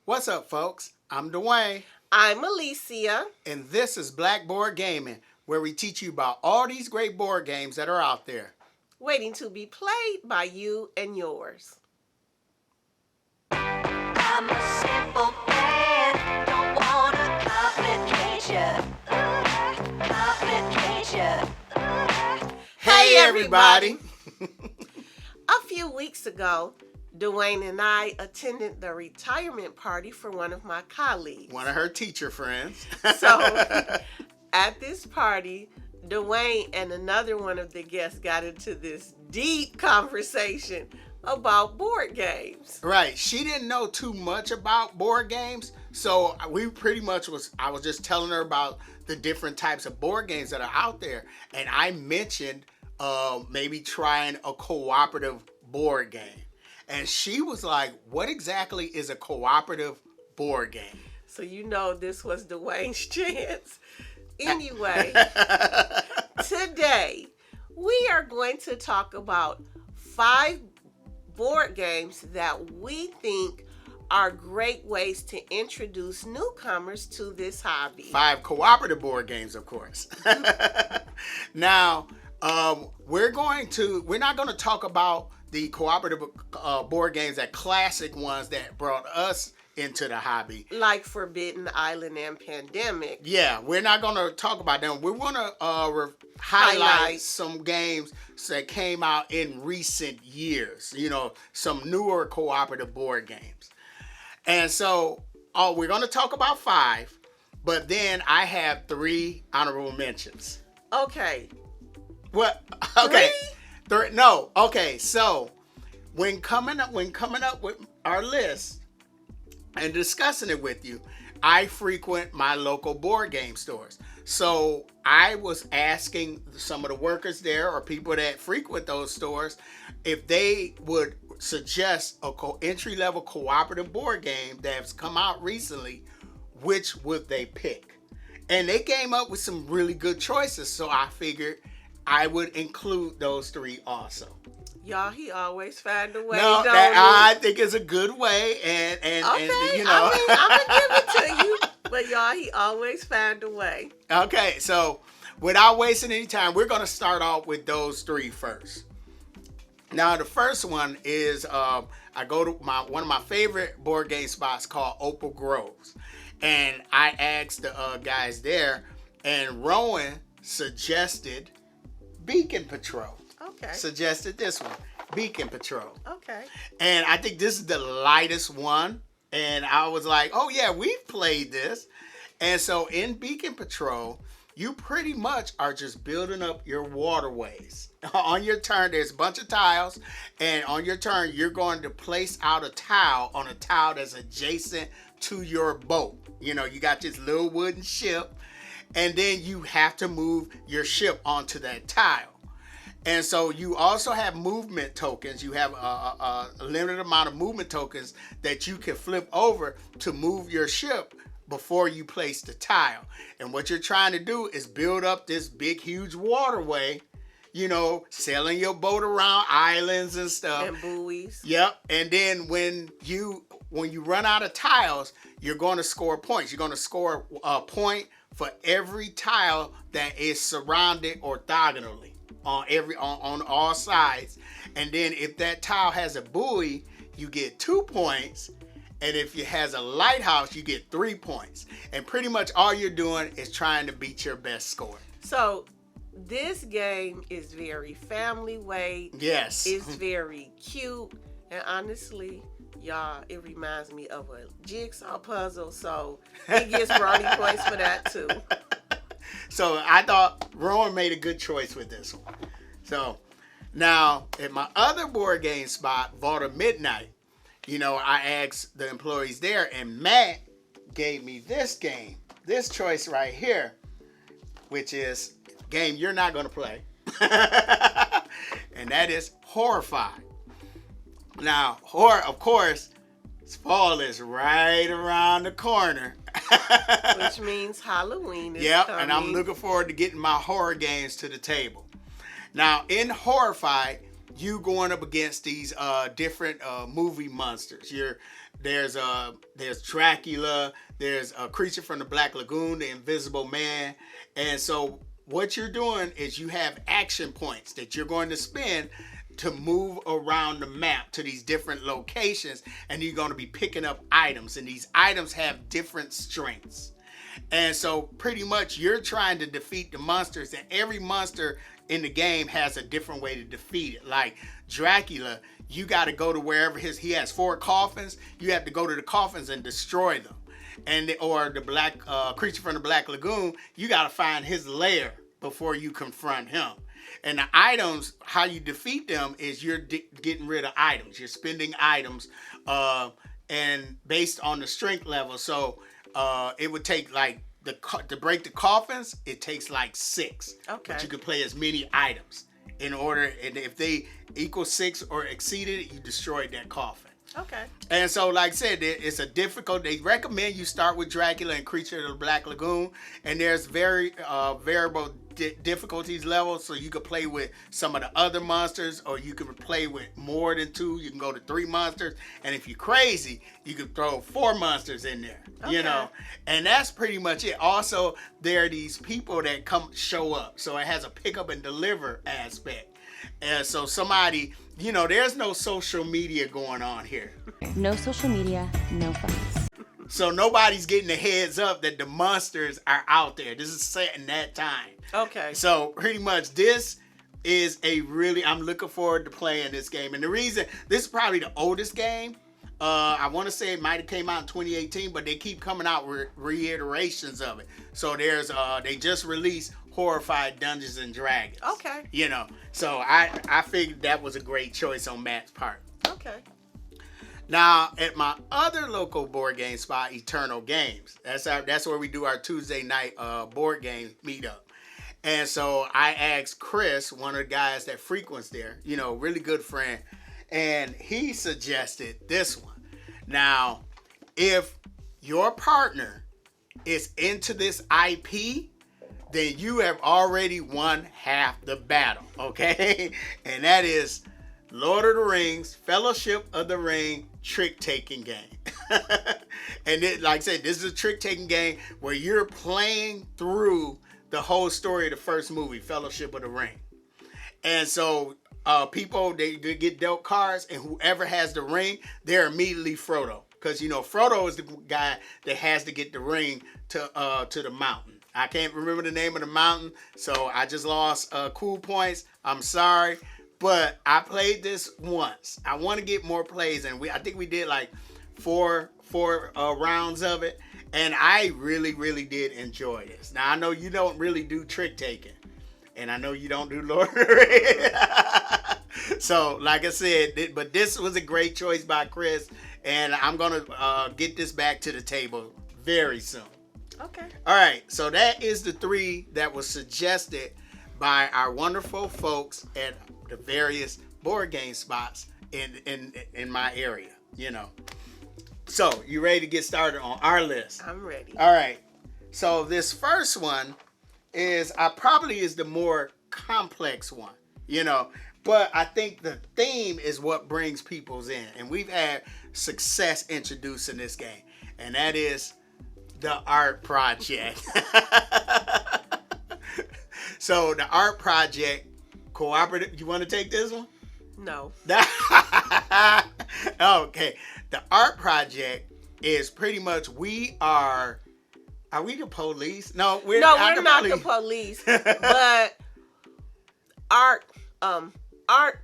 What's up, folks? I'm Dwayne, I'm Alicia. and this is Blackboard Gaming, where we teach you about all these great board games that are out there. Waiting to be played by you and yours. I'm a simple man, don't want a complication. Complication. Hey, everybody! A few weeks ago, Dwayne and I attended the retirement party for one of my colleagues. One of her teacher friends. So, at this party, Dwayne and another one of the guests got into this deep conversation about board games. Right, she didn't know too much about board games, so we pretty much I was just telling her about the different types of board games that are out there, and I mentioned maybe trying a cooperative board game. And she was like, what exactly is a cooperative board game? So you know this was Dwayne's chance. Anyway, today we are going to talk about 5 board games that we think are great ways to introduce newcomers to this hobby. 5 cooperative board games, of course. Now, we're not going to talk about the cooperative board games, that classic ones that brought us into the hobby. Like Forbidden Island and Pandemic. Yeah, we're not going to talk about them. We want to highlight some games that came out in recent years. You know, some newer cooperative board games. And so, we're going to talk about 5, but then I have 3 honorable mentions. Okay. What? Okay. 3? No. Okay. So, when coming up with our list and discussing it with you, I frequent my local board game stores. So I was asking some of the workers there or people that frequent those stores if they would suggest a entry-level cooperative board game that's come out recently, which would they pick? And they came up with some really good choices, so I figured I would include those 3 also. Y'all, he always find a way. No, I think it's a good way, and you know. I mean, I'm gonna give it to you, but y'all, he always find a way. Okay, so without wasting any time, we're gonna start off with those 3 first. Now, the first one is I go to one of my favorite board game spots called Opal Groves, and I asked the guys there, and Rowan suggested Beacon Patrol. Okay. Suggested this one, Beacon Patrol. Okay. And I think this is the lightest one. And I was like, oh yeah, we've played this. And so in Beacon Patrol, you pretty much are just building up your waterways. On your turn, there's a bunch of tiles. And on your turn, you're going to place out a tile on a tile that's adjacent to your boat. You know, you got this little wooden ship. And then you have to move your ship onto that tile. And so you also have movement tokens. You have a limited amount of movement tokens that you can flip over to move your ship before you place the tile. And what you're trying to do is build up this big, huge waterway, you know, sailing your boat around islands and stuff. And buoys. Yep. And then when you run out of tiles, you're going to score points. You're going to score a point for every tile that is surrounded orthogonally on all sides. And then if that tile has a buoy, you get 2 points. And if it has a lighthouse, you get 3 points. And pretty much all you're doing is trying to beat your best score. So this game is very family weight. Yes. It's very cute. And honestly, y'all, it reminds me of a jigsaw puzzle. So he gets brownie points for that too. So I thought Rowan made a good choice with this one. So now at my other board game spot, Vault of Midnight, you know, I asked the employees there, and Matt gave me this game, this choice right here, which is a game you're not going to play. And that is Horrify. Now, of course, fall is right around the corner. Which means Halloween is yep, coming. and I'm looking forward to getting my horror games to the table. Now, in Horrify, you going up against these different movie monsters. there's Dracula, there's a creature from the Black Lagoon, the Invisible Man. And so what you're doing is you have action points that you're going to spend to move around the map to these different locations, and you're going to be picking up items, and these items have different strengths. And so pretty much you're trying to defeat the monsters, and every monster in the game has a different way to defeat it. Like Dracula, you got to go to wherever he has 4 coffins. You have to go to the coffins and destroy them. Or the black creature from the Black Lagoon, you got to find his lair before you confront him. And the items, how you defeat them is you're getting rid of items. You're spending items, and based on the strength level. So it would take like to break the coffins. It takes like 6. Okay. But you can play as many items in order, and if they equal 6 or exceeded it, you destroyed that coffin. Okay. And so, like I said, it's a difficult. They recommend you start with Dracula and Creature of the Black Lagoon, and there's very variable difficulties levels. So you could play with some of the other monsters, or you can play with more than 2. You can go to 3 monsters, and if you're crazy, you can throw 4 monsters in there. Okay. You know, and that's pretty much it. Also, there are these people that show up, so it has a pick up and deliver aspect. And so somebody, there's no social media going on here. No social media, no phones. So nobody's getting the heads up that the monsters are out there. This is set in that time. Okay. So pretty much this is I'm looking forward to playing this game. And the reason, this is probably the oldest game. I want to say it might have came out in 2018, but they keep coming out with reiterations of it. So they just released Horrify Dungeons and Dragons. Okay. So I figured that was a great choice on Matt's part. Okay. Now, at my other local board game spot, Eternal Games, that's where we do our Tuesday night board game meetup. And so I asked Chris, one of the guys that frequents there, really good friend, and he suggested this one. Now, if your partner is into this IP, then you have already won half the battle, okay? And that is Lord of the Rings, Fellowship of the Ring, trick-taking game. And like I said, this is a trick-taking game where you're playing through the whole story of the first movie, Fellowship of the Ring. And so people, they get dealt cards, and whoever has the ring, they're immediately Frodo. Because, Frodo is the guy that has to get the ring to the mountain. I can't remember the name of the mountain, so I just lost cool points. I'm sorry. But I played this once. I want to get more plays, and I think we did like four rounds of it, and I really, really did enjoy this. Now, I know you don't really do trick-taking, and I know you don't do Lord of the Rings. So, like I said, but this was a great choice by Chris, and I'm going to get this back to the table very soon. Okay. All right, so that is the 3 that was suggested by our wonderful folks at the various board game spots in my area, So, you ready to get started on our list? I'm ready. All right. So, this first one is the more complex one, but I think the theme is what brings people's in. And we've had success introducing this game, and that is the art project. So the art project, cooperative. You want to take this one? No. Okay. The art project is pretty much we are we the police? No, we're not the police. But art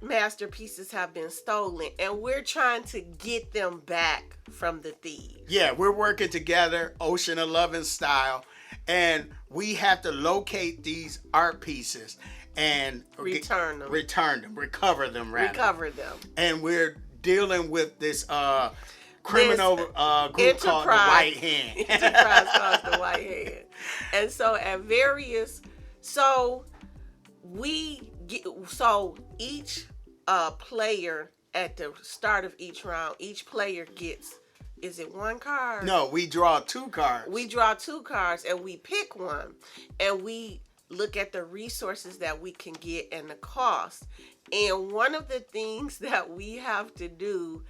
masterpieces have been stolen, and we're trying to get them back from the thieves. Yeah, we're working together, Ocean 11 style, and we have to locate these art pieces and recover them. And we're dealing with this criminal group called the White Hand. Enterprise called the White Hand. And so each player at the start of each round, each player gets, is it 1 card? No, we draw 2 cards. We draw 2 cards and we pick one, and we look at the resources that we can get and the cost. And one of the things that we have to do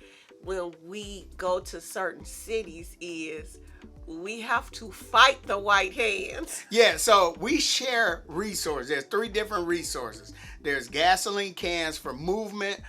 when we go to certain cities is we have to fight the white hands. Yeah, so we share resources. There's 3 different resources. There's gasoline cans for movement.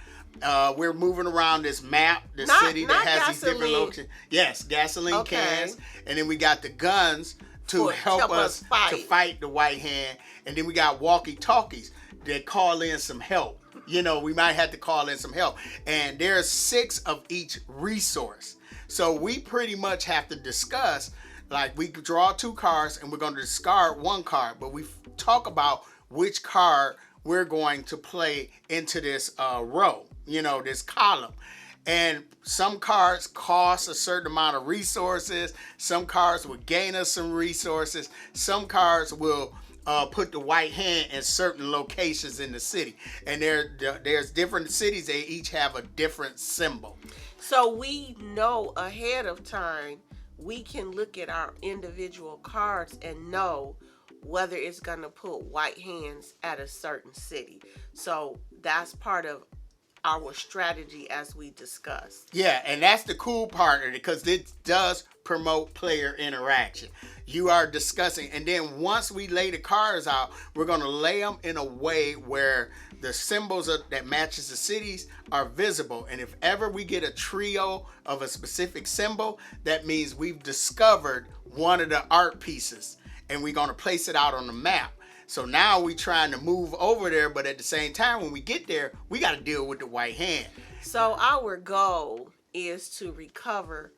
We're moving around this map, this city that has these different gasoline. locations. Yes, gasoline Okay. cans. And then we got the guns to help us fight. to fight the white hand. And then we got walkie-talkies that call in some help. You know, we might have to call in some help. And there's 6 of each resource. So we pretty much have to discuss, like we draw 2 cards and we're going to discard 1 card, but we talk about which card we're going to play into this row, you know, this column. And some cards cost a certain amount of resources. Some cards will gain us some resources. Some cards will put the white hand in certain locations in the city. And there's different cities. They each have a different symbol. So we know ahead of time, we can look at our individual cards and know whether it's going to put white hands at a certain city. So that's part of our strategy as we discussed. Yeah, and that's the cool part of it, because it does promote player interaction. You are discussing, and then once we lay the cards out, we're going to lay them in a way where the symbols that matches the cities are visible. And if ever we get a trio of a specific symbol, that means we've discovered one of the art pieces, and we're going to place it out on the map. So now we're trying to move over there, but at the same time, when we get there, we got to deal with the white hand. So our goal is to recover,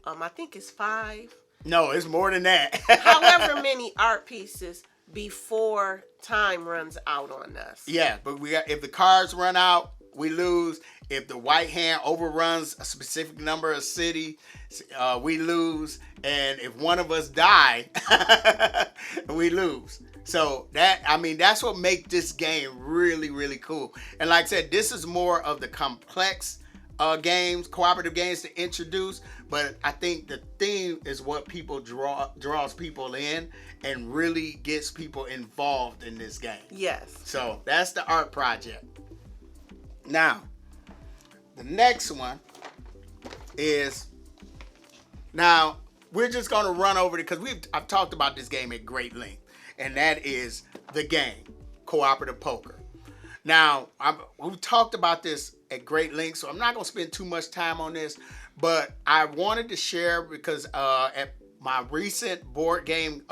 I think it's 5. No, it's more than that. However many art pieces before time runs out on us. Yeah, but if the cards run out, we lose. If the white hand overruns a specific number of cities, we lose. And if one of us die, we lose. So that's what makes this game really, really cool. And like I said, this is more of the complex games, cooperative games to introduce. But I think the theme is what people draws people in and really gets people involved in this game. Yes. So that's the art project. Now, the next one is, now we're just going to run over it because I've talked about this game at great length. And that is the game, Cooperative Poker. Now, we've talked about this at great length, so I'm not going to spend too much time on this. But I wanted to share because at my recent board game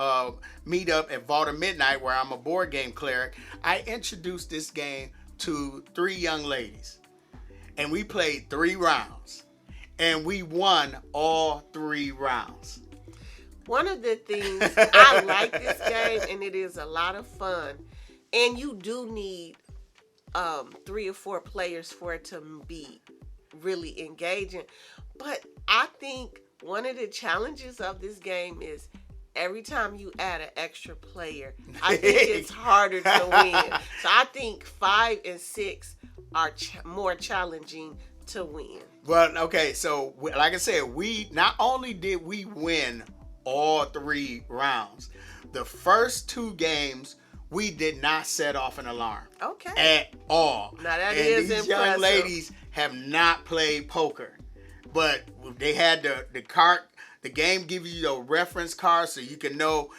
meetup at Vault of Midnight, where I'm a board game cleric, I introduced this game to 3 young ladies. And we played 3 rounds. And we won all 3 rounds. One of the things I like this game, and it is a lot of fun, and you do need 3 or 4 players for it to be really engaging. But I think one of the challenges of this game is every time you add an extra player, I think it's harder to win. So I think 5 and 6 are more challenging to win. Well, okay, so like I said, we not only did we win all 3 rounds, the first 2 games we did not set off an alarm. Okay. At all. Now that and is these impressive. young ladies have not played poker, but they had the card. The game gives you the reference card so you can know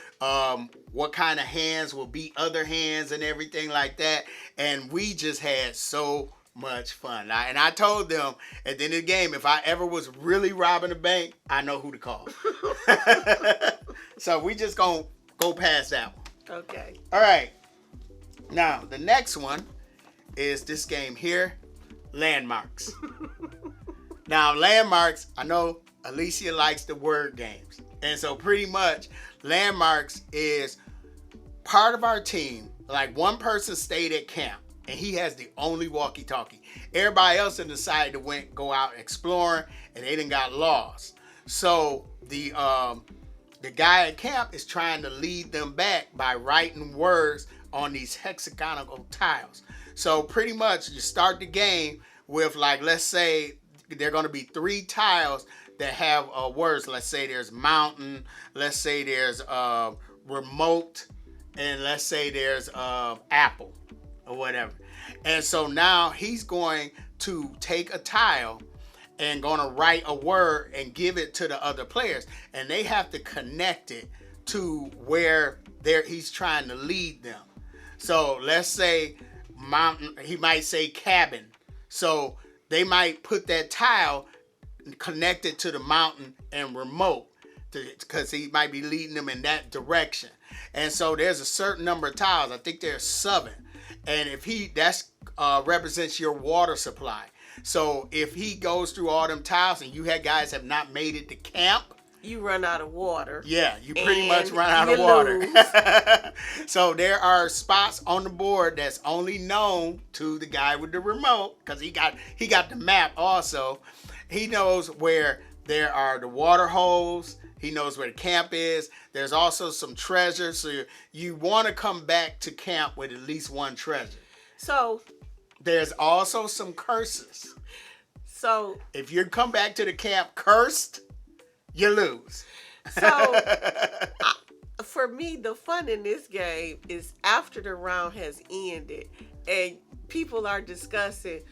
what kind of hands will beat other hands and everything like that. And we just had so much fun. And I told them at the end of the game, if I ever was really robbing a bank, I know who to call. So we just gonna go past that one. Okay. All right. Now, the next one is this game here, Landmarks. Now, Landmarks, I know Alicia likes the word games. And so pretty much, Landmarks is part of our team. Like, one person stayed at camp, and he has the only walkie-talkie. Everybody else decided to go out exploring, and they done got lost. So the guy at camp is trying to lead them back by writing words on these hexagonal tiles. So pretty much you start the game with, like, let's say there are going to be 3 tiles that have words. Let's say there's mountain, let's say there's remote, and let's say there's apple or whatever. And so now he's going to take a tile and gonna write a word and give it to the other players, and they have to connect it to where he's trying to lead them. So let's say mountain, he might say cabin. So they might put that tile connected to the mountain and remote, because he might be leading them in that direction. And so there's a certain number of tiles. I think there's 7. And if that's represents your water supply. So if he goes through all them tiles and you guys have not made it to camp, you run out of water. Yeah, you pretty much And run out you of water. lose. So there are spots on the board that's only known to the guy with the remote, because he got the map also. He knows where there are the water holes. He knows where the camp is. There's also some treasure. So you want to come back to camp with at least one treasure. So there's also some curses. So if you come back to the camp cursed, you lose. So for me, the fun in this game is after the round has ended and people are discussing,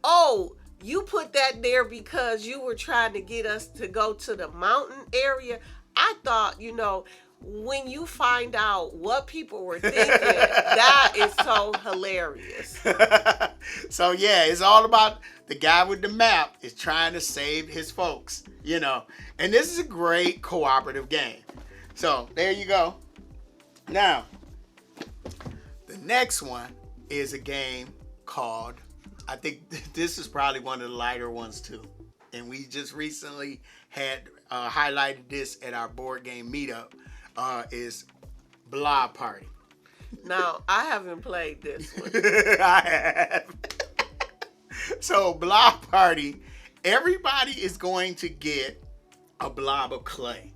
oh, you put that there because you were trying to get us to go to the mountain area. I thought, when you find out what people were thinking, that is so hilarious. So yeah, it's all about the guy with the map is trying to save his folks, And this is a great cooperative game. So there you go. Now, the next one is a game called, I think this is probably one of the lighter ones too. And we just recently had highlighted this at our board game meetup, is Blob Party. Now, I haven't played this one. I have. So Blob Party, everybody is going to get a blob of clay.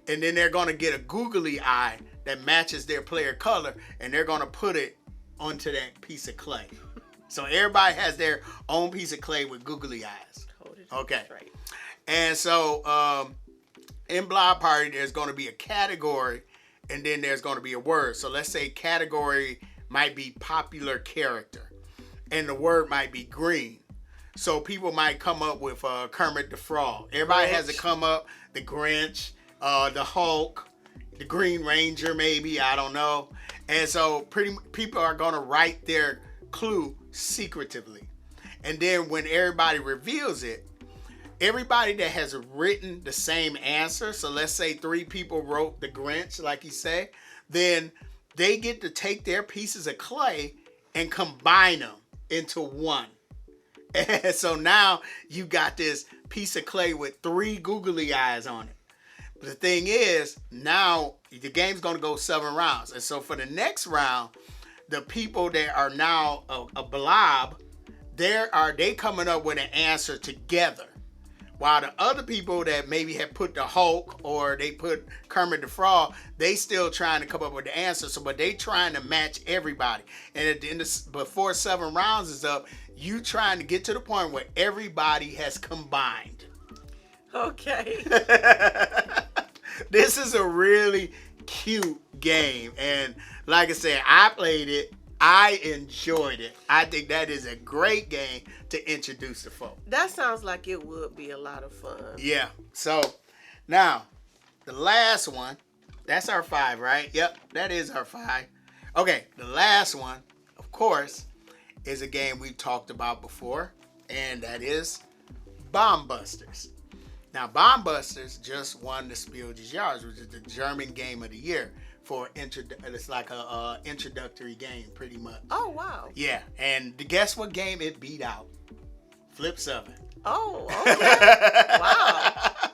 And then they're going to get a googly eye that matches their player color, and they're going to put it onto that piece of clay. So everybody has their own piece of clay with googly eyes. Okay. Right. And so in Blob Party, there's going to be a category, and then there's going to be a word. So let's say category might be popular character, and the word might be green. So people might come up with Kermit the Frog. Everybody has to come up, the Grinch, the Hulk, the Green Ranger maybe, I don't know. And so people are going to write their clue secretively. And then when everybody reveals it, everybody that has written the same answer, so let's say 3 people wrote the Grinch, like you say, then they get to take their pieces of clay and combine them into one. And so now you got this piece of clay with 3 googly eyes on it. But the thing is, now the game's going to go 7 rounds. And so for the next round, the people that are now a blob, they coming up with an answer together. While the other people that maybe have put the Hulk or they put Kermit the Frog, they still trying to come up with the answer. So, but they trying to match everybody. And at the end before 7 rounds is up, you trying to get to the point where everybody has combined. Okay. This is a really cute game. And like I said, I played it. I enjoyed it. I think that is a great game to introduce the folk. That sounds like it would be a lot of fun. Yeah. So now the last one, that's our 5, right? Yep, that is our 5. Okay, the last one, of course, is a game we've talked about before, and that is Bomb Busters. Now, Bomb Busters just won the Spiel des Jahres, which is the German game of the year. It's like a introductory game, pretty much. Oh, wow. Yeah, and guess what game it beat out? Flip 7. Oh, okay. Wow.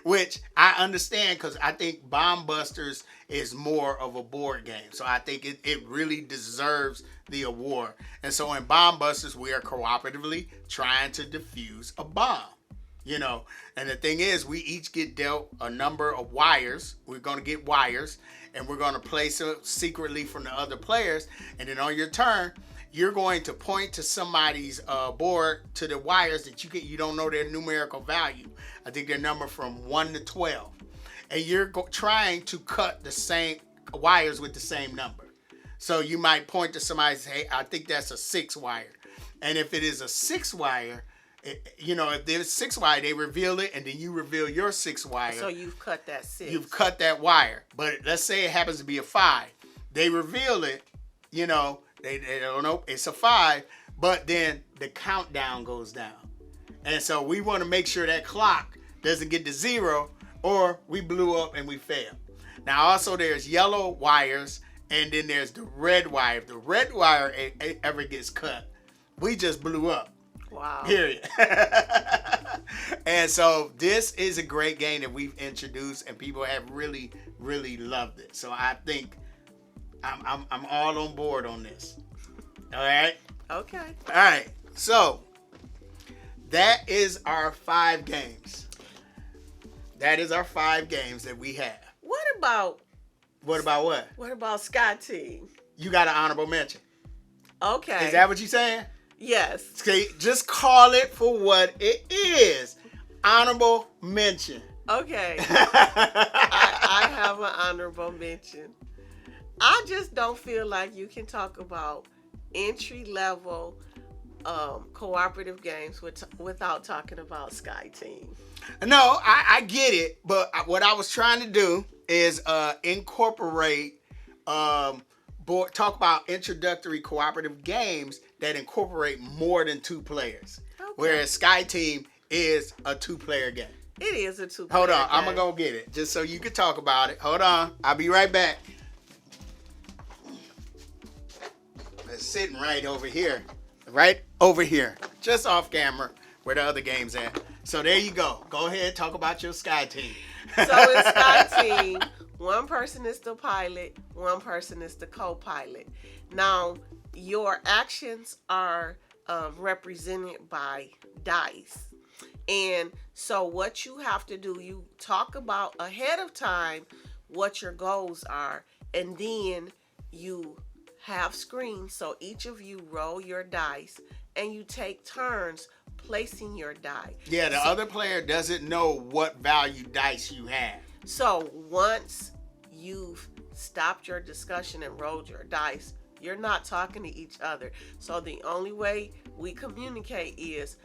Which I understand, because I think Bomb Busters is more of a board game. So I think it really deserves the award. And so in Bomb Busters, we are cooperatively trying to defuse a bomb. And the thing is, we each get dealt a number of wires. We're going to get wires, and we're going to place them secretly from the other players. And then on your turn, you're going to point to somebody's board to the wires that you don't know their numerical value. I think they're numbered from 1 to 12. And you're trying to cut the same wires with the same number. So you might point to somebody and say, hey, I think that's a 6 wire. And if it is a 6 wire, if there's 6 wire, they reveal it, and then you reveal your 6 wire. So you've cut that 6. You've cut that wire. But let's say it happens to be a 5. They reveal it, they don't know it's a 5, but then the countdown goes down. And so we want to make sure that clock doesn't get to 0, or we blew up and we fail. Now also there's yellow wires, and then there's the red wire. If the red wire ever gets cut, we just blew up. Wow. Period. And so this is a great game that we've introduced, and people have really, really loved it. So I think I'm all on board on this. All right. Okay. All right. So that is our 5 games. That is our 5 games that we have. What about what? What about Sky Team? You got an honorable mention. Okay. Is that what you're saying? Yes. Okay, just call it for what it is. Honorable mention. Okay. I have an honorable mention. I just don't feel like you can talk about entry-level cooperative games without talking about Sky Team. No, I get it, but what I was trying to do is incorporate, talk about introductory cooperative games that incorporate more than 2 players. Okay. Whereas Sky Team is a 2-player game. It is a 2-player Hold on, game. I'm going to go get it, just so you can talk about it. Hold on, I'll be right back. It's sitting right over here. Right over here. Just off camera, where the other game's at. So there you go. Go ahead, talk about your Sky Team. So in Sky Team, one person is the pilot, one person is the co-pilot. Now, your actions are represented by dice. And so what you have to do, you talk about ahead of time what your goals are, and then you have screens. So each of you roll your dice, and you take turns placing your die. Yeah, the other player doesn't know what value dice you have. So once you've stopped your discussion and rolled your dice, you're not talking to each other. So the only way we communicate is,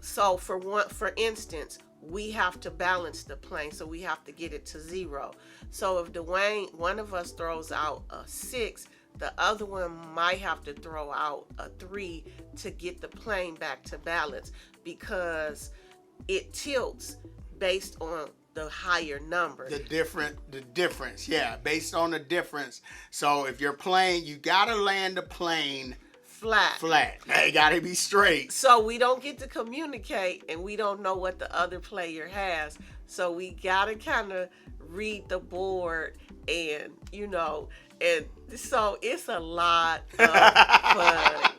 so for instance, we have to balance the plane, so we have to get it to 0. So if Dwayne, one of us throws out a 6, the other one might have to throw out a 3 to get the plane back to balance, because it tilts based on the higher number. The difference, yeah, based on the difference. So if you're playing, you gotta land the plane flat. They gotta be straight. So we don't get to communicate, and we don't know what the other player has. So we gotta kind of read the board, and and so it's a lot of fun.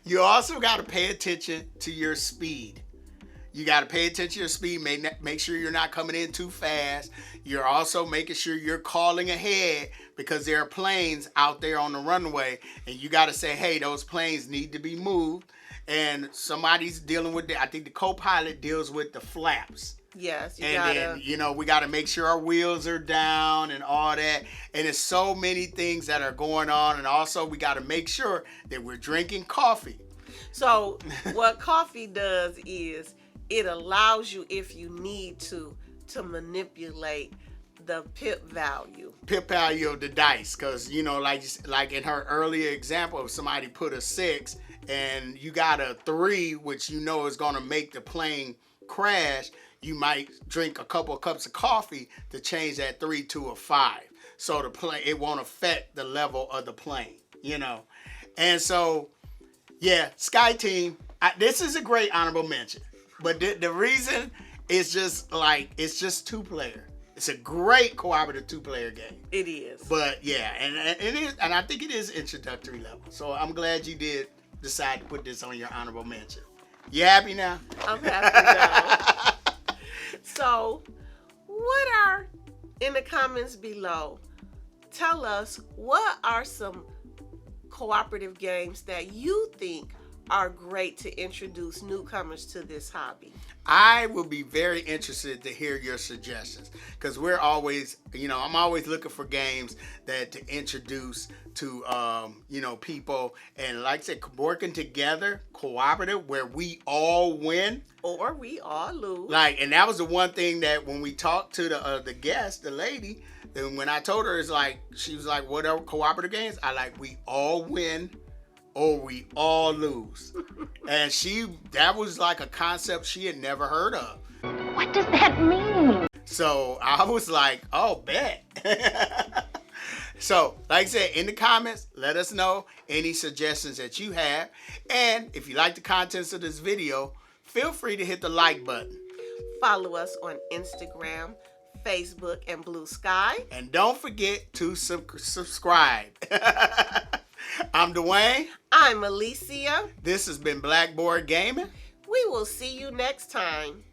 You also got to pay attention to your speed. You got to pay attention to your speed. Make sure you're not coming in too fast. You're also making sure you're calling ahead, because there are planes out there on the runway, and you got to say, hey, those planes need to be moved. And somebody's dealing with I think the co-pilot deals with the flaps. Yes, then, we got to make sure our wheels are down and all that. And there's so many things that are going on. And also, we got to make sure that we're drinking coffee. So what coffee does is it allows you, if you need to manipulate the pip value of the dice. Because, like in her earlier example, if somebody put a 6 and you got a 3, which is going to make the plane crash, you might drink a couple of cups of coffee to change that 3 to a 5. So the plane, it won't affect the level of the plane, And so, yeah, Sky Team, this is a great honorable mention. But the reason is just it's just 2-player. It's a great cooperative 2-player game. It is. But yeah, and it is, and I think it is introductory level. So I'm glad you did decide to put this on your honorable mention. You happy now? I'm happy now. So, in the comments below, tell us what are some cooperative games that you think are great to introduce newcomers to this hobby. I will be very interested to hear your suggestions because we're always, I'm always looking for games that to introduce to, people. And like I said, working together, cooperative, where we all win. Or we all lose. And that was the one thing that when we talked to the guest, the lady, and when I told her, she was like, what are cooperative games? We all win or we all lose. And that was like a concept she had never heard of. What does that mean? So I was like, oh, bet. So, like I said, in the comments, let us know any suggestions that you have. And if you like the contents of this video, feel free to hit the like button. Follow us on Instagram, Facebook, and Blue Sky. And don't forget to subscribe. I'm Dwayne. I'm Alicia. This has been Blackboard Gaming. We will see you next time.